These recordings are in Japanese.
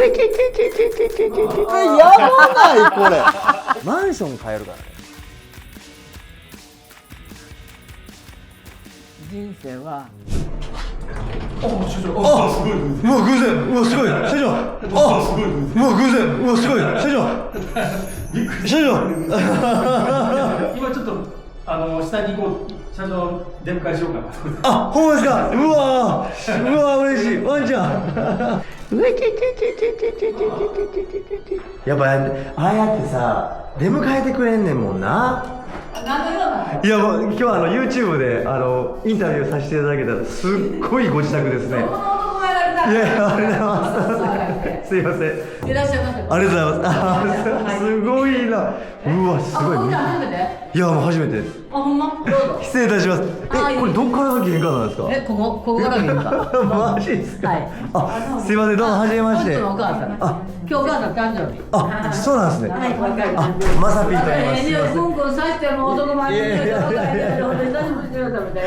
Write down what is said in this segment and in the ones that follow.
やばないこれ。マンション買えるからね。人生はあ、社長。あ、すごい。うわ、偶然。うわ、すごい。社長。あ、すごい。うわ、偶然。うわ、すごい。社長。社長。今ちょっと下に行こう、社長出迎えしようかな。あ、ほんまですか。うわー。うわー、嬉しい。ワンちゃん。やっぱああやってさ、出迎えてくれんねんもんな。いや、もう今日はYouTube でインタビューさせていただけたらすっごいご自宅ですね。いやいや、ありがとうございます。すいません。いらっしゃいませ。ありがとうございます。すごいな。うわ、すごい。いや、もう初めてです。あ、ほんま。どうぞ。失礼いたします。これどっからが玄関なんですか。ここから玄関。マジですか。はい。あ、すいません、どうも初めまして。お母さん。今日お母さん誕生日。あ、そうなんですね。はい、わかりまあ、まさぴんと言います。すいません。くんくんさしても男前に言うてわかんないけど、久しぶりに食べて。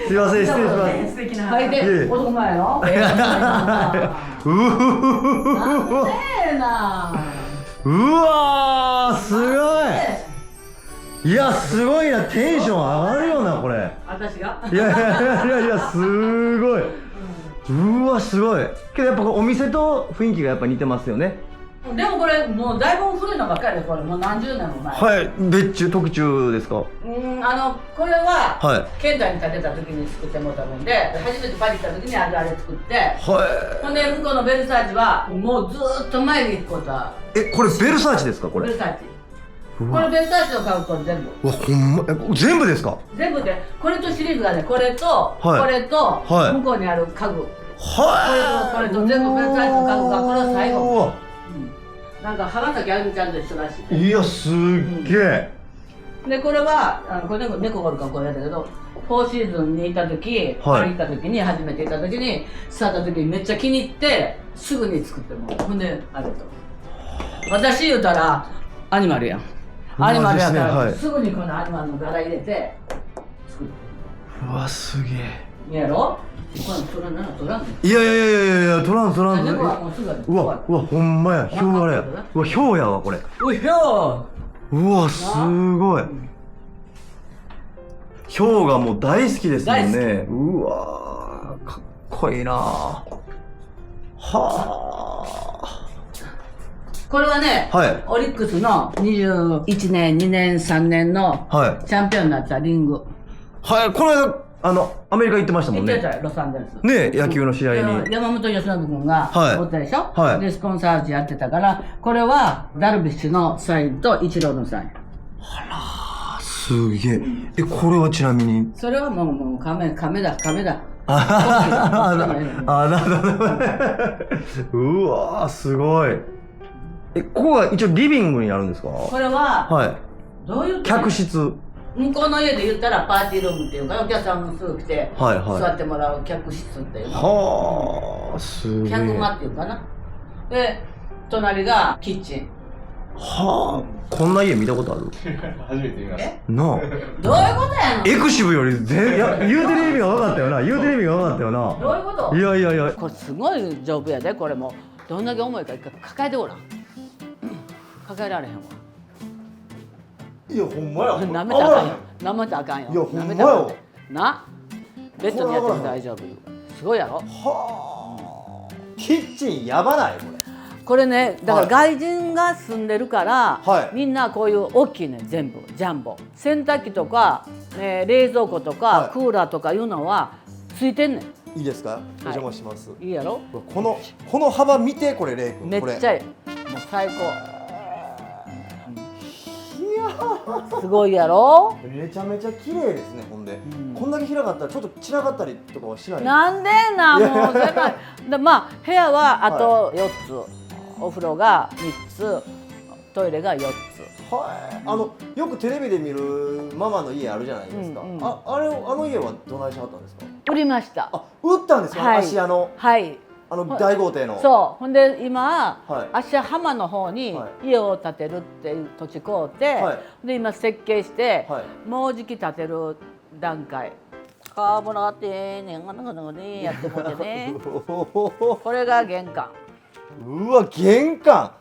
すいません、失礼します。素敵な。はい、で、男前やろ。うわー、すごい。いや、すごいな、テンション上がるよな、これ。私が。いやいやいやいや、すごい。うわ、すごい。けどやっぱお店と雰囲気がやっぱ似てますよね。でもこれもうだいぶ古いのばっかりで、これもう何十年も前。はい、別注特注ですか。これは、はい、県外に建てた時に作ってもらったもんで、初めてパリ行った時にあれ作って、はい。ほんで向こうのベルサーチはもうずーっと前に行くことは。これベルサーチですか、これ。ベルサーチ。これベルサーチを買うと全部。うわ、ほんま、全部ですか。全部で、これとシリーズがね、これと、はいこれと、はい向こうにある家具。はい。これと全部ベルサーチの家具が、これは最後。うわ、なんか浜崎あゆみちゃんと一緒らしい。いや、すっげえ。で、これは、これ猫がおるからこれやったけど、フォーシーズンにいた時、パリ行った時に、初めて行った時に、座った時にめっちゃ気に入って、すぐに作ってもらう。ほんで、あれと。私言うたら、アニマルやん。アニマルやから、すぐにこのアニマルの柄入れて、作る。うわ、すげえ。やろ？これ取らんな、取らん。いやいやいやいやいや、取らん取らん。猫はもうすぐやで。うわ、うわ、ほんまや、ひょうあれや。うわ、ひょうやわ、これ。おい、ひょうわ、すごい。ひょうがもう大好きですもんね。うわー、かっこいいなー。はー。これはね、はい、オリックスの21年、2年、3年のチャンピオンになったリング。はい、この間、アメリカ行ってましたもんね。行ってたよ、ロサンゼルス。ね、野球の試合に。山本由伸君がおったでしょ、はい。で、スポンサーズやってたから、これはダルビッシュのサインとイチローのサイン。あらー、すげえ。これはちなみに。それはもう、亀だ。あ、なるほど。うわー、すごい。ここは一応リビングになるんですか？これは、はい。どういう客室。向こうの家で言ったらパーティールームっていうか、お客さんもすぐ来て、はいはい、座ってもらう客室っていうの。はあ、すげえ。客間っていうかな。で、隣がキッチン。はあ、こんな家見たことある？初めて見ました。なあ。どういうことやの？エクシブよりいや、言うてる意味が分かったよな。言うてる意味が分かったよな。どういうこと？いやいやいや。これすごい丈夫やで、これも。どんだけ重いか抱えてごらん。抱えられへんわ。いや、ほんまや。舐めたらあかんよ。舐めたらあかんよ。いや、ほんまや。な。ベッドにやっても大丈夫。すごいやろ。はあ。キッチンやばないこれ。これね、だから外人が住んでるから、はい、みんなこういう大きいね、全部ジャンボ。洗濯機とか、冷蔵庫とか、はい、クーラーとかいうのはついてんねん。いいですか？お邪魔します。いいやろ？この幅見て、これレイ君。めっちゃいい。もう最高。すごいやろ？めちゃめちゃ綺麗ですね。ほんで、こんだけ広かったらちょっと散らかったりとかはしない？なんでな、もう全部。で、まあ部屋はあと4つ、お風呂が3つ、トイレが4つ。はい。よくテレビで見るママの家あるじゃないですか。あの家はどないしはったんですか？売りました。あ、売ったんですか？はい、芦屋の。はい。大豪邸の。そう。ほんで今、はい、芦屋浜の方に家を建てるっていう土地買うて、はい、で今設計して、はい、もうじき建てる段階。カーボラってねんがながながねやってもってね。これが玄関。うわ玄関、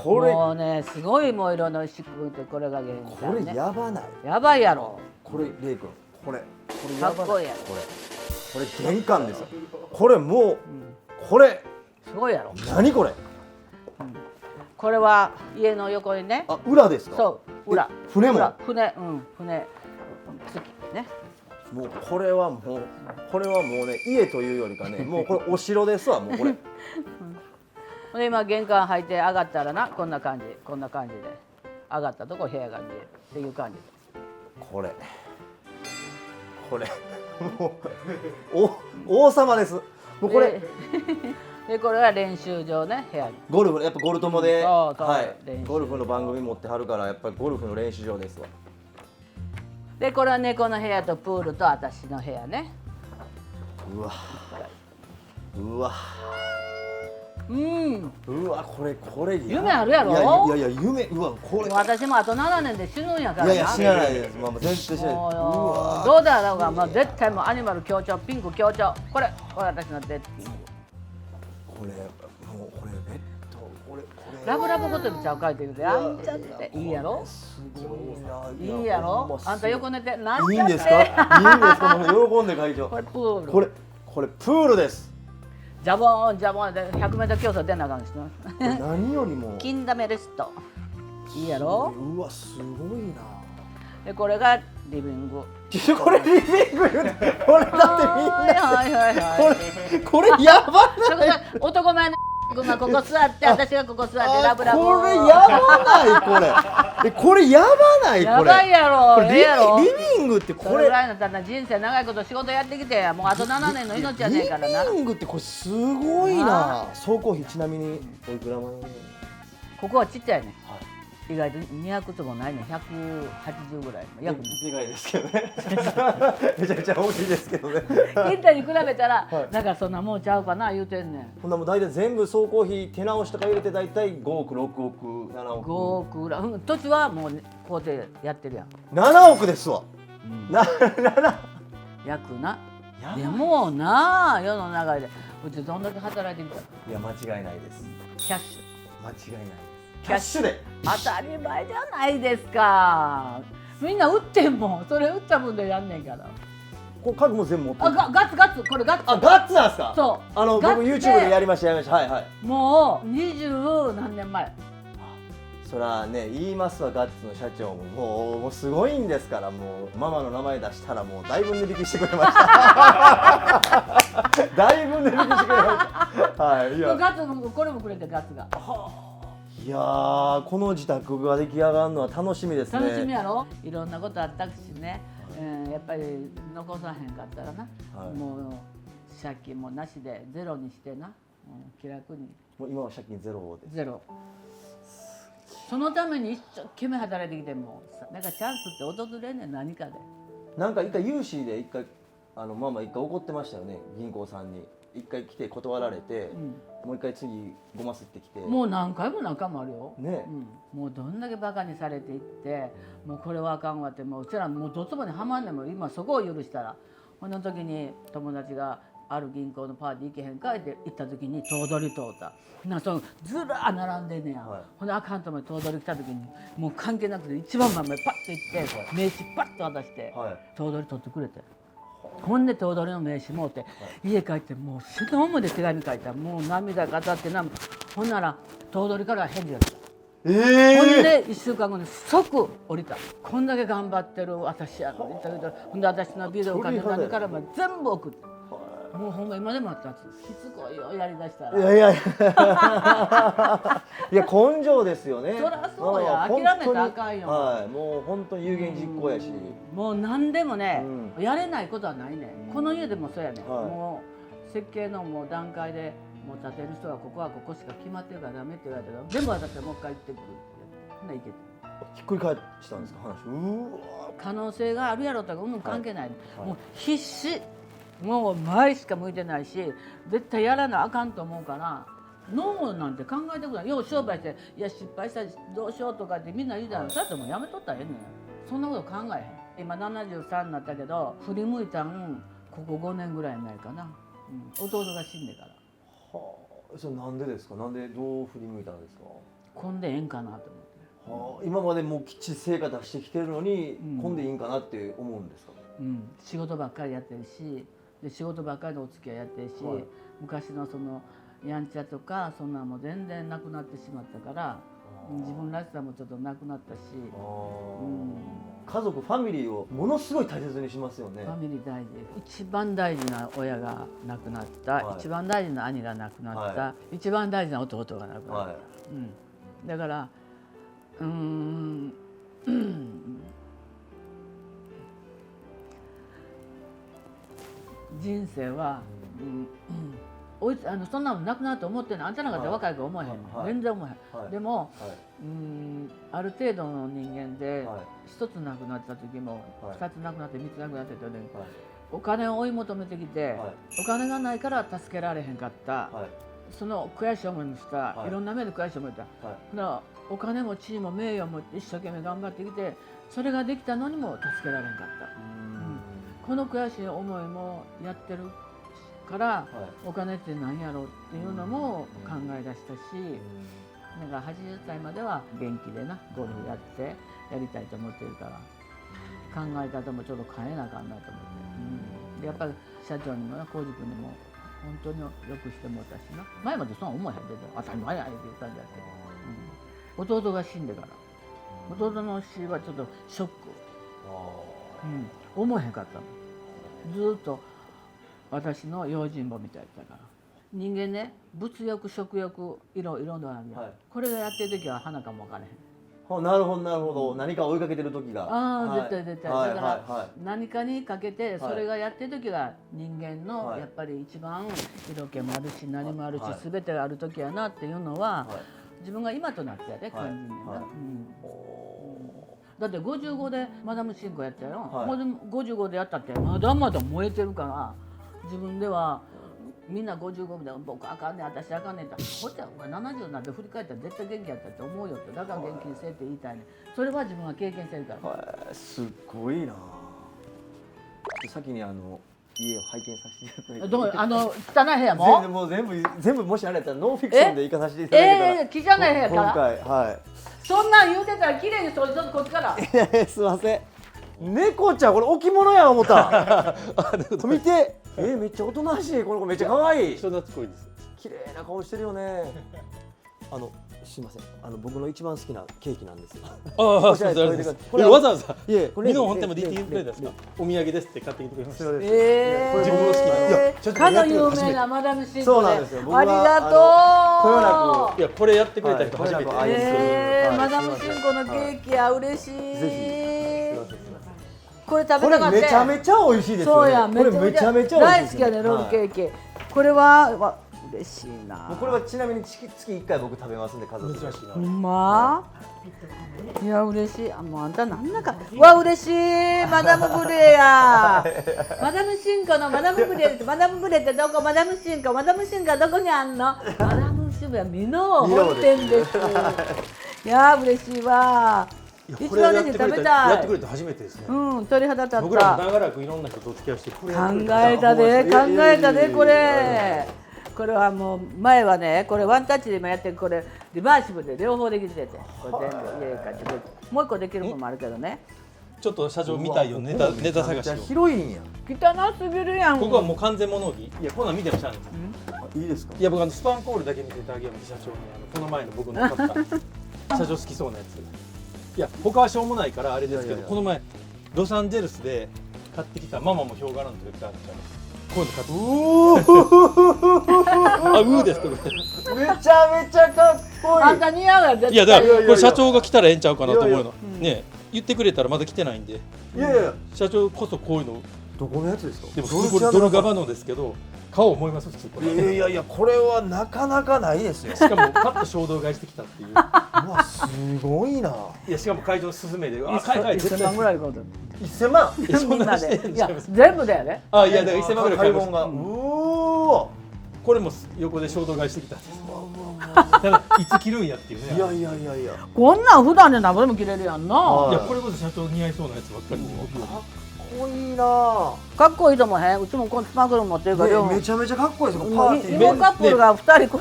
これもうねすごいもう色の仕組みでこれが玄こ関ね。れやばない。やばいやろ。これレイ君これかやばない。っこいいやろ。これ玄関ですよ。これもう、これすごいやろ。何これ。これは家の横にね。あ裏ですか。そう裏。船も。船月ね。もうこれはもうね家というよりかねもうこれお城ですわもうこれ。で今玄関入って上がったらなこんな感じで上がったとこ部屋が見えるっていう感じ。これもう王様です。もうこれでこれは練習場ね部屋に。ゴルフやっぱゴルトモで、そうはい練習ゴルフの番組持ってはるからやっぱりゴルフの練習場ですわ。でこれは猫の部屋とプールと私の部屋ね。うわうわこれ夢あるやろ。いや夢うわこれ私もあと7年で死ぬんやからな。いや死なないです。まあ絶対死なない。もうどうだろうが、まあ、絶対もうアニマル強調ピンク強調これ私のデッキング。これもうこれベッドこれラブラブホテルちゃうかいって言うてあんちゃっていいやろ。すごいな。いいやろ。あんた横寝てなんちゃって。いいんですか。いいんですか。もう喜んで会長。これプール。これプールです。ジャボンで 100m 競争出なあかんしな。何よりも金ダメレストいいやろ。うわすごいな。でこれがリビング。これリビング言うてこれだってみんなこれやばない。男前のがここ座って私がここ座ってラブラブ。これやばないこれやばないこれ。やばいやろ。リビングってこれそれぐらいのたら人生長いこと仕事やってきてもうあと7年の命やねえからな。リビングってこれすごいな。総工費ちなみにおいくら万円。ここはちっちゃいね。意外と200坪ないね。180ぐらい。約でかいですけどね。めちゃくちゃ大きいですけどね。銀座に比べたらなんかそんなもんちゃうかな言うてんねん。ほんなもう大体全部総工費手直しとか入れて大体5億6億7億。5億ぐらい。土地はもうこうでやってるやん。7億ですわ。約な。でもな世の流れでうちどんだけ働いてきた。いや間違いないです。キャッシュ。間違いないです。キャッシュで当たり前じゃないですか。みんな売ってんもん。それ売った分でやんねんから。これ家具も全部持ってる。ガッツこれガッツ。あガッツなんですか。そう僕 YouTube でやりましたはいもう20何年前。そらね言いますわ。ガッツの社長ももうすごいんですから。もうママの名前出したらもうだいぶ値引きしてくれましただいぶ値引きしてくれましたはい。いやガッツもこれもくれてガッツが。いやーこの自宅が出来上がるのは楽しみですね。楽しみやろ。いろんなことあったしね、やっぱり残さへんかったらな、もう借金もなしでゼロにしてな、気楽に。もう今は借金ゼロです。ゼロ。そのために一生懸命働いてきてもなんかチャンスって訪れんねん何かで。なんか一回融資で一回ママ一回怒ってましたよね。銀行さんに一回来て断られて、もう一回次ごますってきて。もう何回もあるよね。もうどんだけバカにされていってもうこれはあかんわってもううちらもうどつぼにはまんねんもん。今そこを許したらこの時に友達がある銀行のパーティー行けへんかって行った時に頭取通った。そのずらー並んでんねや、ほんであかんと思って頭取来た時にもう関係なくて一番前までパッと行って名刺パッと渡して頭取取ってくれて。ほんで頭取の名刺持って家帰ってもう死ぬ思いで手紙書いた。もう涙が当たってな。ほんなら頭取から返事が来た。ほんで1週間後に即降りた。こんだけ頑張ってる私やのにほんで私のビデオか何からも全部送って。もうほんま今でもあったやつ。しつこいよやりだしたら。いや根性ですよね。そりゃそうや。諦めたらあかんよ。はい。もう本当に有言実行やし。もう何でもね、やれないことはないね。この家でもそうやね。もう設計のもう段階でもう建てる人はここはここしか決まってるからダメって言われたけど、全部私はもう一回行ってくるってほんなら行けて。ひっくり返したんですか話。可能性があるやろとか関係ない。もう必死。もう前しか向いてないし絶対やらなあかんと思うからノーなんて考えてください。よう商売していや失敗したらどうしようとかってみんな言うじゃん。そうやってもうやめとったらええねん。そんなこと考えへん。今73になったけど振り向いたんここ5年ぐらい前かな、弟が死んでから。それなんでですか？なんでどう振り向いたんですか？混んでええんかなと思って。今までもうきっちり成果出してきてるのに、混んでいいんかなって思うんですか？仕事ばっかりやってるし、で仕事ばっかりのお付き合いやってるし、昔のそのやんちゃとかそんなも全然なくなってしまったから、自分らしさもちょっとなくなったし、家族ファミリーをものすごい大切にしますよね。ファミリー大事です。一番大事な親が亡くなった、一番大事な兄が亡くなった、一番大事な弟が亡くなった、だから人生は、そんなのなくなると思ってない。あんたなんかって若いから思えへん、全然思えへん、でも、ある程度の人間で一つなくなった時も二つなくなって三つなくなってた時にお金を追い求めてきて、お金がないから助けられへんかった、その悔しい思いもした、いろんな目で悔しい思いした、お金も地位も名誉も一生懸命頑張ってきて、それができたのにも助けられへんかった、この悔しい思いもやってるから、お金って何やろうっていうのも考え出したし、だから80歳までは元気でなゴルフやってやりたいと思ってるから、考え方もちょっと変えなあかんなと思って、でやっぱり社長にもな浩司君にも本当によくしてもらったしな、前までそんな思えへんで当たり前やっていう感じだって、弟が死んでから弟の死はちょっとショック、思えへんかったの。ずっと私の用心棒みたいだから。人間ね、物欲食欲いろんなのあるやん、これがやってる時は花かも分からへん。なるほどなるほど、何か追いかけてる時が、絶対絶対、だから何かにかけてそれがやってる時が人間のやっぱり一番色気もあるし何もあるし全てがある時やなっていうのは、自分が今となってやで感じねんな。だって55でマダムシンコやったよ、55でやったってまだまだ燃えてるから、自分ではみんな55で僕あかんねん私あかんねんってこっちは70になって振り返ったら絶対元気やったって思うよって、だから元気にせえって言いたいねん。それは自分が経験してるから。すっごいな。先に家を拝見させていただいて、どう汚い部屋ももう全部もしあれやったらノンフィクションで行かさせていただいてたら、汚い部屋から今回そんなん言うてたら綺麗に掃除するこっちから。すいません、猫ちゃんこれ置物や思った見て、めっちゃおとなしい、この子めっちゃ可愛い、人懐っこいです。綺麗な顔してるよね。すいません、僕の一番好きなケーキなんですよ。ああ、そうです。これわざわざミノ本店まで行ってくれたんですか？お土産ですって買ってきてくれました。自分の好きな。かの有名なマダムシンコで。そうなんですよ。ありがとう。こよなく、いやこれやってくれた人初めて。マダムシンコのケーキや嬉しい。ぜひ。これ食べたかった。これめちゃめちゃ美味しいですよね。これめちゃめちゃ美味しい。大好きやねロールケーキ。これは嬉しいな。これはちなみに月1回僕食べますんで、家族で。ほんま？いや嬉しい。もうあんたなんだかわ嬉しい。マダムブレや。マダムシンコのマダムブレってどこ？マダムシンコどこにあんの？マダムシンコは美濃本店です。いや嬉しいわ。一番ね食べたい。やってくれて初めてですね。鳥肌立った。僕らも長らくいろんな人とお付き合いして考えたでこれ。これはもう前はね、これワンタッチで今やってる、これリバーシブルで両方できてて、これ全部入れ替えて、もう一個できるものもあるけどね。ちょっと社長見たいよ、ネタ探しを。広いんや。汚すぎるやん。ここはもう完全物置。いや、こんなん見てらっしゃるんです。いいですか？いや、僕スパンコールだけ見ててあげよう、社長にこの前の僕の買った社長好きそうなやつ。いや、他はしょうもないからあれですけど、この前ロサンゼルスで買ってきたママもヒョウ柄のと言ってあった。こういうの買ってあ、ですか。めちゃめちゃかっこいい。あんた似合うやん。いやだからこれ社長が来たらええんちゃうかなと思うの。ね、言ってくれたらまだ来てないんで。いや社長こそこういうの。どこのやつですか？でもこれドルガバのですけど、顔思います普通これ。いやこれはなかなかないですよ。しかもパッと衝動買いしてきたっていう。うわすごいな。いやしかも会場スズメで。1000万ぐらい買うと。1000万？みんなで。いや全部だよね。あ、いやだから1000万ぐらい買いました。これも横で衝動買いしてきたんです。だからいつ着るんやっていうね。いやこんなん普段で何ぼでも着れるやんな。いやこれこそ社長似合いそうなやつばっかり。かっこいいな。かっこいいと思へん。うちもこのスマグル持ってるから両方めちゃめちゃかっこいいですよ。パーティー。芋カップルが2人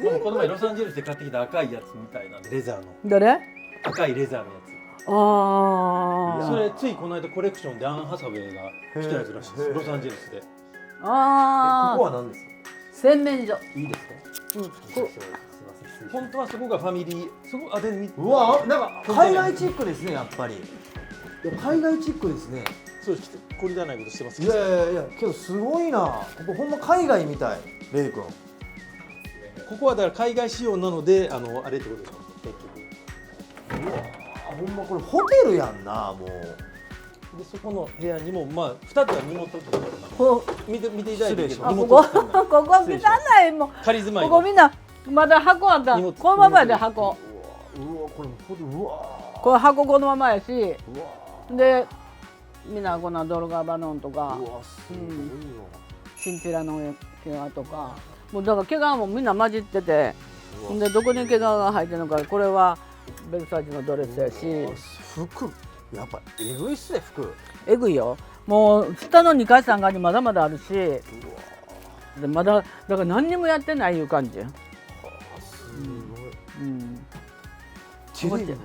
でもこの前ロサンゼルスで買ってきた赤いやつみたいなレザーのどれ？赤いレザーのやあつ。それついこの間コレクションでアン・ハサウェイが来たやつらしいですロサンゼルスで。あ。ここは何ですか？洗面所。いいですか？本当はそこがファミリーそこあでうわ、なんか海外チックですね、やっぱり。いや、海外チックですね。そうですこれじゃないことしてますいやいやいや、けどすごいな。ここほんま海外みたい、レイ君。ここはだから海外仕様なのであれってことでしょ結局。うわ、ほんまこれホテルやんな、もう。でそこの部屋にもまあ2つは荷物とかこ見ていただいて失礼しあ荷ここ物とかここ汚いもん。仮住まいのここみんなまだ箱あった。荷物このままやで箱。うわ、これうわ。これ箱このままやし、うわ。でみんなこんなドルガバノンとかうわ、すごいよ。チンチラの毛皮とか、もうだから毛皮もみんな混じってて、でどこに毛皮が入ってるのか、これはベルサーチのドレスやし、服、やっぱえぐいっすね、服。えぐいよ。もう下の2階3階にまだまだあるし、でまだだから何にもやってないいう感じ。すごい。うん。チリー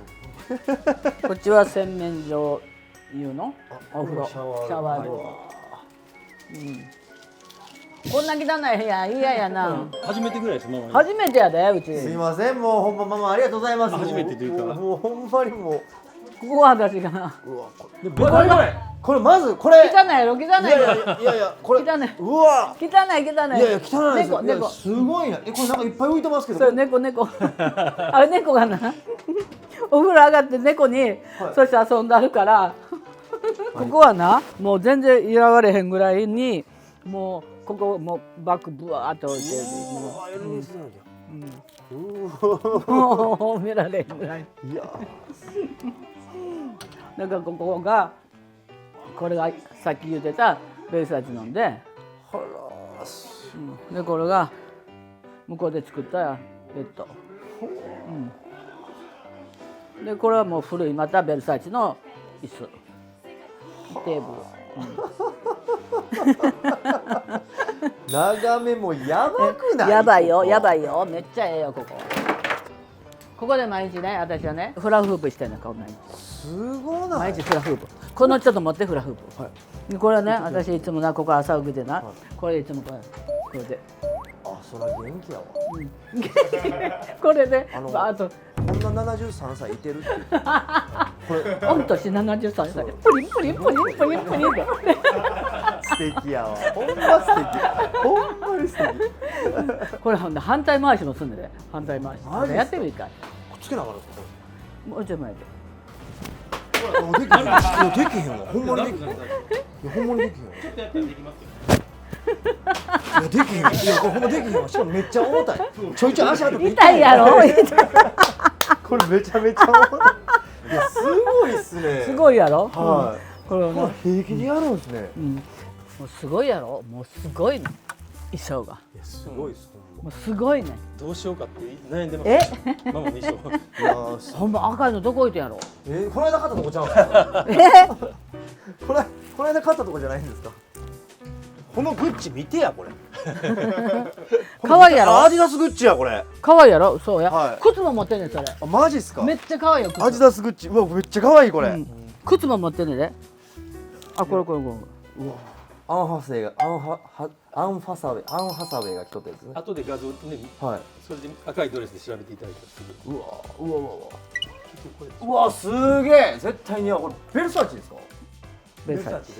こっちは洗面所いうの？お風呂、シャワーシャワールーム。うん。こんな汚い部屋嫌やな。初めてぐらいですママに。初めてやでうち。すいません、もうほんまママありがとうございます。初めてというかもうほんまにもう。ここは私が。うわ、これまずこれ。汚いやろ汚いいやいやろ。やいやいや、これ。汚い。うわ。汚い汚い。いやいや、汚いですよ。猫。すごいな。これなんかいっぱい浮いてますけど。そう猫。あれ猫がな。お風呂上がって猫に、そして遊んであるから。ここはな、もう全然いらわれへんぐらいに、もうここもうバッグブワーって置いてる。もう見られへんぐらい。いや。だからここがこれがさっき言ってたベルサーチなんで、でこれが向こうで作ったベッド。でこれはもう古いまたベルサーチの椅子。テーブル。眺めもやばくない？やばいよやばいよ、めっちゃええよここ。ここで毎日ね、私はねフラフープしてんのこんなに。すごいな。毎日フラフープ。このちょっと持ってフラフープ。はい、これはね、私いつもなここ朝起きてな、これいつもこれで。あ、そら元気やわ。これでバーッと。こんな73歳いてるって。これ御年73歳。プリンプリンプリンプリンプリンで。素敵やわ。ほんま素敵。ほんまに素敵。これほんで反対回しもすんでね。反対回し。やってみるかい。くっつけながらですか？もうちょい前で。できへんわ。ほんまにできへん。いやほんまにできへんわ。ちょっとやったらできますよ。いやできへん。いやこれほんまできへんわ。しかもめっちゃ重たい。ちょいちょい足跡痛いやろ。これめちゃめちゃ重たい。いやすごいっすね。すごいやろ。はい。これこれ平気でやるんですね。もうすごいやろ。もうすごいね。衣装が。いやすごいっす。もうすごいね。どうしようかって悩んでます。ママの衣装。いやほんま赤いのどこ置いてんやろ。この間買ったとこちゃうんですか？この間買ったとこじゃないんですか？このグッチ見てやこれ。可愛いやろ。アディダスグッチやこれ。可愛いやろ。そうや。はい靴も持ってんねんそれ。あマジっすか？めっちゃ可愛いよ。アディダスグッチ。うわめっちゃ可愛いこれ。靴も持ってんねんで。あこれ。うわアンハサウェイが着とったやつね。後で画像ね、はい。それで赤いドレスで調べていただいたらすぐ。うわすげえ。絶対にこれベルサーチですか？ベルサーチ。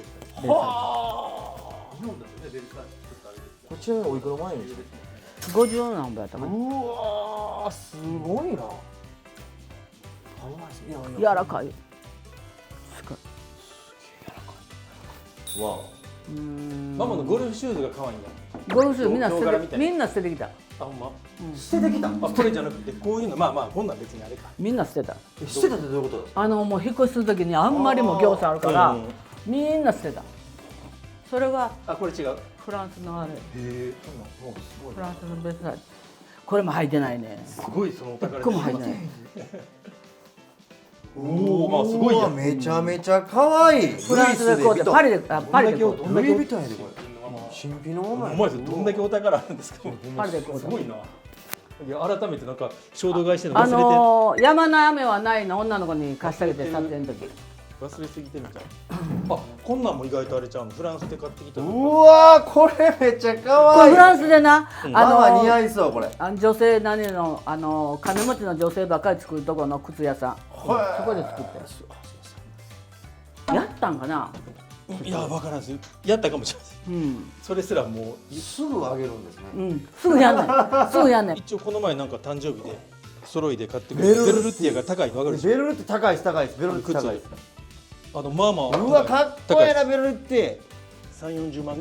はあ。日本だとねベルサーチちょっとあれですけど。こちらにおいくら前にして。50何本やったかな。うわすごいな。柔らかい。わママのゴルフシューズが可愛いんだ。ゴルフシューズみんな動画みたいなみんな捨ててきた。あほんま。捨ててきた。あこれじゃなくてこういうのまあこんなん別にあれか。みんな捨てた。捨てたってどういうことですか？もう引っ越しするときにあんまりも行数あるからみんな捨てた。それはあこれ違う。フランスのあれ。へえ。もうすごいフランスのベルサーチ。これも履いてないね。すごいそのお宝1個も履いてない。おお、まあすごいやん。めちゃめちゃ可愛い。フランスでこうでパリでパリでこうルイ・ヴィトンやでこれ。新品のものや。お前どんだけお宝あるんですか。パリでこうすごいな。いや改めてなんか衝動買いしてるの忘れて山の雨はないの女の子に貸してあげて撮影の時忘れすぎてるじゃん。あ、こんなんも意外とあれちゃうの。フランスで買ってきた。うわー、これめっちゃ可愛い。これフランスでな似合いそうこれ。女性金持ちの女性ばっかり作るところの靴屋さんそこで作ってるやったんかな。いやわからんです。やったかもしれない。それすらもうすぐあげるんですね。すぐやんねんすぐやんねん。一応この前なんか誕生日で揃いで買ってくれてベルルッティアが高いの分かるでしょ。ベルルって高いです高いです。ベルルって高いです。まあまあうわかっこいいなベルルって3、40万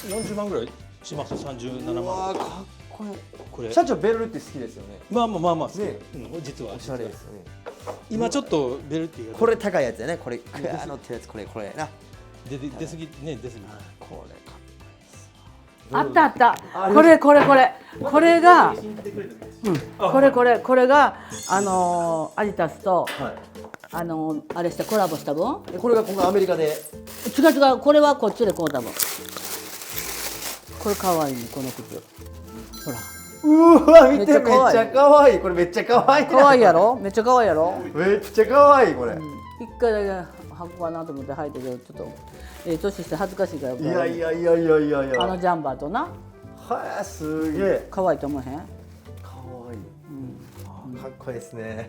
40万ぐらいします。37万。うわかっこいい。これ社長ベルルって好きですよね。まあ好き。ね実はおしゃれですよね。今ちょっとベルルッティアがこれ高いやつやね。これってやつこれな。出過ぎね出過ぎ。これか。あったあったこれがこれがアディタスとあれしてコラボした分。これが今回アメリカで。違うこれはこっちで買うた分。これ可愛いねこの靴。ほら。うわ見てめっちゃ可愛い。これめっちゃ可愛い。可愛いやろ。めっちゃ可愛いやろ。めっちゃ可愛いこれ。一回だけ履こうかなと思って履いてるけどちょっと年して恥ずかしいからいやいやいやいやいやいや。あのジャンバーとな。はいすげえ。可愛いと思えへん。可愛い。かっこいいですね。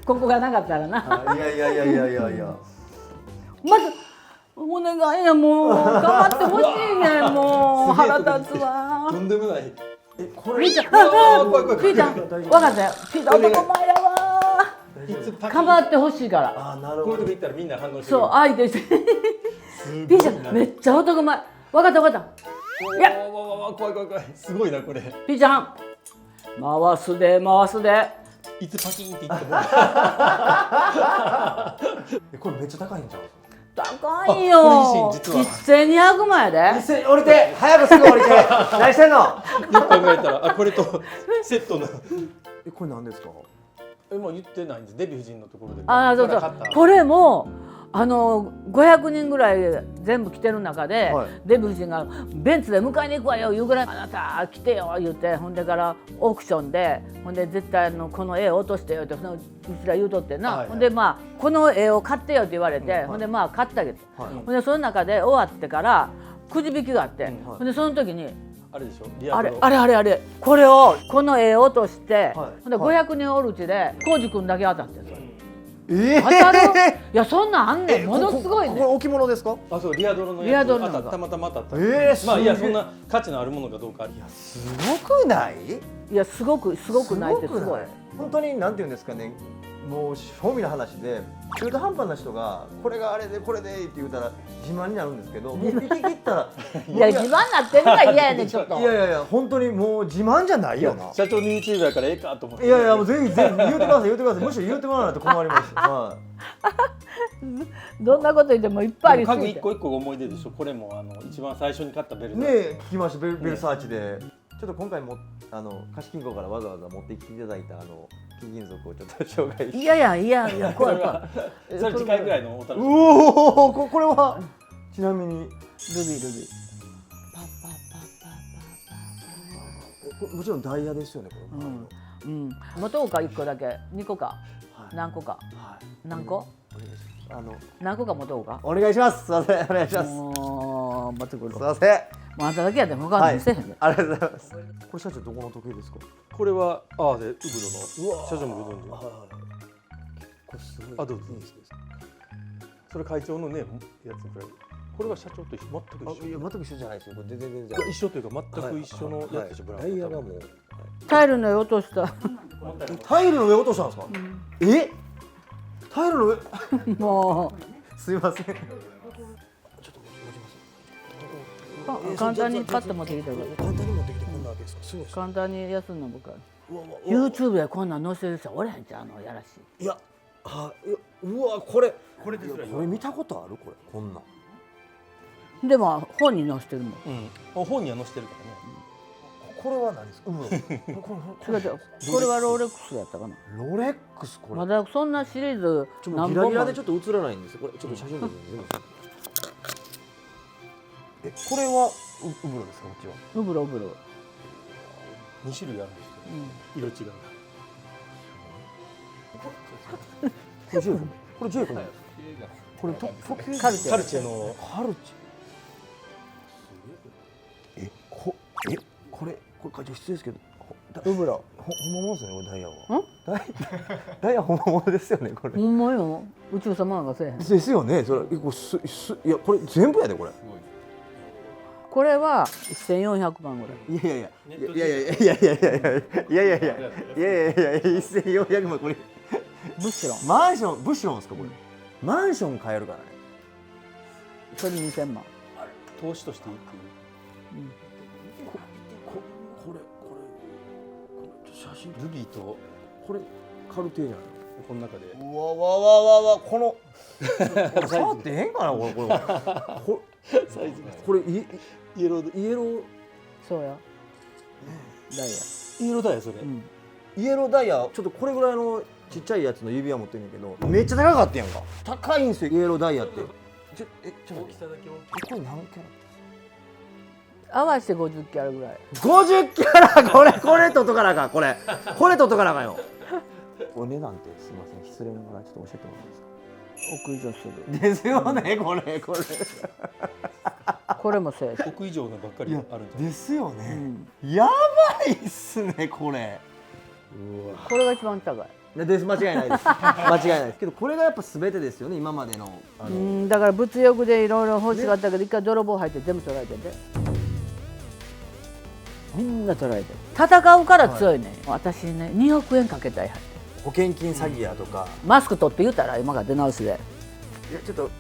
ここがなかったらな。いやいやいやいやいやいや。まずお願いやもう頑張ってほしいねもう腹立つわ。とんでもない。これ。ピーちゃん、ピーちゃん、分かったよ。ピーちゃん男前やわ。頑張ってほしいから。あなるほど。こういうとこ行ったらみんな反応してる。そう、相手して。ピーちゃん、めっちゃ男前。分かった分かった。いや、怖い。すごいなこれ。ピーちゃん、回すで。いつパキンって言っても。これめっちゃ高いんじゃん。高いよ。1200万やで。降りて早くすぐ降りて。何してんの？よく考えたらこれとセットの。これ何ですか？もう言ってないんです。デヴィ夫人のところで。そう。これも500人ぐらい全部来てる中で、デヴィ夫人がベンツで迎えに行くわよ言うぐらいあなた来てよ言って、ほんでからオークションでほんで絶対この絵を落としてよってうちら言うとってな、ほんでこの絵を買ってよって言われて、ほんで買ってあげて、ほんでその中で終わってからくじ引きがあって、ほんでその時にあれでしょ。あれこの絵を落として、ほんで500人おるうちで浩司君だけ当たってそれ。当たる？いやそんなんあんねん。ものすごいね。これ置物ですか？あ、そうリアドロのリアドロのたまたま当たった。まあいやそんな価値のあるものかどうか。いやすごくない？いやすごくないってすごい。本当になんていうんですかね。もう正味の話で中途半端な人がこれがあれでこれでって言うたら自慢になるんですけど、もう引き切ったらいや自慢なってるから嫌やねんちょっと。いや本当にもう自慢じゃないよな。社長の YouTube やからええかと思って。いやもうぜひ言ってくださいむしろ言ってもらわないと困ります。どんなこと言ってもいっぱいありすぎて。家具一個一個思い出でしょ。これも一番最初に買ったベルね聞きましたベルサーチで。ちょっと今回も貸金庫からわざわざ持ってきていただいた金属をちょっと紹介して。いや怖い。それ次回ぐらいのお楽しみ。おおこれはちなみにルビー。もちろんダイヤですよねこれ。持とうか1個だけ2個か何個か何個何個か持とうか。お願いします。すいませんお願いします。もう待ってくる。すいません。あんただけやで他の見せへんで。ありがとうございます。これ社長どこの時計ですか？これはでウブロの社長もご存知。これすごい。どうぞ。それ会長のねやつくらい。これは社長と全く一緒。いや全く一緒じゃないですよ。これ全然一緒というか全く一緒のやつでしょ。ブランド。ダイヤがもうタイルの上落とした。タイルの上落としたんですか？え？タイルの上？もうすいません。簡単にパッと持ってきてる。簡単に持ってきてこんなわけですか？すごい。簡単に休んの僕は。YouTube でこんなん載せる人おれへんじゃんやらしい。いやうわこれですらこれ見たことあるこれこんなん。でも本に載せてるもん。本には載せてるからね。これは何ですか？違う違う、これはロレックスやったかな。ロレックス、これまだそんなシリーズちょっとギラギラでちょっと映らないんですよ。これちょっと写真撮ってみて。これはウブロですか？こっちはウブロウブロ。 2種類あるんですよ、色違う。これジェイコブ。これカルチェ。カルチェのカルチェ。これ会長失礼ですけど、ウブロ。本物ですよね、これダイヤは。ダイヤ本物ですよね、これ。ほんまよ。宇宙様なんかせえへん。ですよね。それいやこれ全部やでこれ。これは1400万ぐらい。いや1400万これ。ブッシュロン。マンションブッシュロンですかこれ。マンション買えるからね。それ2000万。投資としていいっていう。これ写真ルビーとこれカルティエじゃないこの中で。うわこのこれ触ってへんかなこれサイズこれイエローそうや。ダイヤ。イエローだよそれ。イエローダイヤちょっとこれぐらいのちっちゃいやつの指輪持ってんねんけどめっちゃ高かったやんか。高いんすよイエローダイヤって。ちょっと大きさだけ大きい。これ何キャ合わせて50キャラぐらい。ラ50キャラこれ取っとかなあかんこれ取っとかなあかんよ。お値段ってすみません失礼ながらちょっと教えてもらえますか？億以上する。ですよねこれこれもそうやし。億以上のばっかりあるんじゃない。ですよね、やばいっすねこれ。これが一番高い。です間違いないです間違いないですけどこれがやっぱ全てですよね今までのだから物欲でいろいろ欲しかったけど一回泥棒入って全部取られててみんな取られて戦うから強いね、私ね2億円かけたいはって保険金詐欺やとか、マスク取って言うたら今から出直しでいやちょっと